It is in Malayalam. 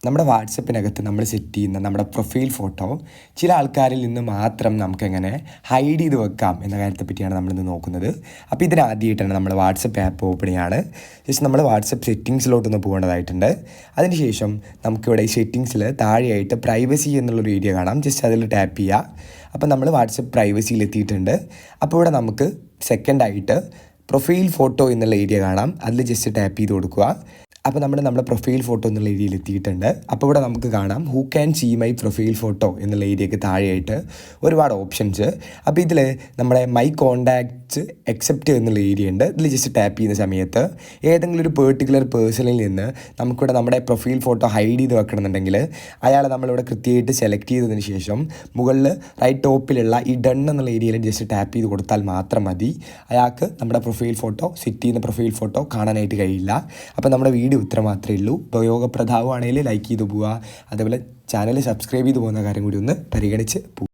നമ്മുടെ വാട്സപ്പിനകത്ത് നമ്മൾ സെറ്റ് ചെയ്യുന്ന നമ്മുടെ പ്രൊഫൈൽ ഫോട്ടോ ചില ആൾക്കാരിൽ നിന്ന് മാത്രം നമുക്കെങ്ങനെ ഹൈഡ് ചെയ്ത് വെക്കാം എന്ന കാര്യത്തെ പറ്റിയാണ് നമ്മളിന്ന് നോക്കുന്നത്. അപ്പോൾ ഇതിനാദ്യമായിട്ടാണ് നമ്മൾ വാട്സപ്പ് ആപ്പ് ഓപ്പൺ ചെയ്യാണ്. ജസ്റ്റ് നമ്മൾ വാട്സപ്പ് സെറ്റിങ്സിലോട്ടൊന്ന് പോകേണ്ടതായിട്ടുണ്ട്. അതിനുശേഷം നമുക്കിവിടെ ഈ സെറ്റിങ്സിൽ താഴെയായിട്ട് പ്രൈവസി എന്നുള്ളൊരു ഏരിയ കാണാം. ജസ്റ്റ് അതിൽ ടാപ്പ് ചെയ്യുക. അപ്പോൾ നമ്മൾ വാട്സപ്പ് പ്രൈവസിയിൽ എത്തിയിട്ടുണ്ട്. അപ്പോൾ ഇവിടെ നമുക്ക് സെക്കൻഡായിട്ട് പ്രൊഫൈൽ ഫോട്ടോ എന്നുള്ള ഏരിയ കാണാം. അതിൽ ജസ്റ്റ് ടാപ്പ് ചെയ്ത് കൊടുക്കുക. അപ്പോൾ നമ്മുടെ പ്രൊഫൈൽ ഫോട്ടോ എന്നുള്ള ഏരിയയിൽ എത്തിയിട്ടുണ്ട്. അപ്പോൾ ഇവിടെ നമുക്ക് കാണാം who can see my profile photo എന്നുള്ള ഏരിയയ്ക്ക് താഴെയായിട്ട് ഒരുപാട് ഓപ്ഷൻസ്. അപ്പോൾ ഇതിൽ നമ്മുടെ മൈ കോണ്ടാക്ട്സ് എക്സെപ്റ്റ് എന്നുള്ള ഏരിയ ഉണ്ട്. ഇതിൽ ജസ്റ്റ് ടാപ്പ് ചെയ്യുന്ന സമയത്ത് ഏതെങ്കിലും ഒരു പെർട്ടിക്കുലർ പേഴ്സണിൽ നിന്ന് നമുക്കിവിടെ നമ്മുടെ പ്രൊഫൈൽ ഫോട്ടോ ഹൈഡ് ചെയ്ത് വെക്കണമെന്നുണ്ടെങ്കിൽ അയാളെ നമ്മളിവിടെ കൃത്യമായിട്ട് സെലക്ട് ചെയ്തതിന് ശേഷം മുകളിൽ റൈറ്റ് ടോപ്പിലുള്ള ഈ ഡൺ എന്നുള്ള ഏരിയയിൽ ജസ്റ്റ് ടാപ്പ് ചെയ്ത് കൊടുത്താൽ മാത്രം മതി. അയാൾക്ക് നമ്മുടെ പ്രൊഫൈൽ ഫോട്ടോ സെറ്റ് ചെയ്യുന്ന പ്രൊഫൈൽ ഫോട്ടോ കാണാനായിട്ട് കഴിയില്ല. അപ്പോൾ നമ്മുടെ വീഡിയോ ഇത്ര മാത്രമേ ഉള്ളൂ. ഉപയോഗപ്രദമാണെങ്കിൽ ലൈക്ക് ചെയ്ത് പോവുക. അതേപോലെ ചാനൽ സബ്സ്ക്രൈബ് ചെയ്ത് പോകുന്ന കാര്യം കൂടി ഒന്ന് പരിഗണിച്ച്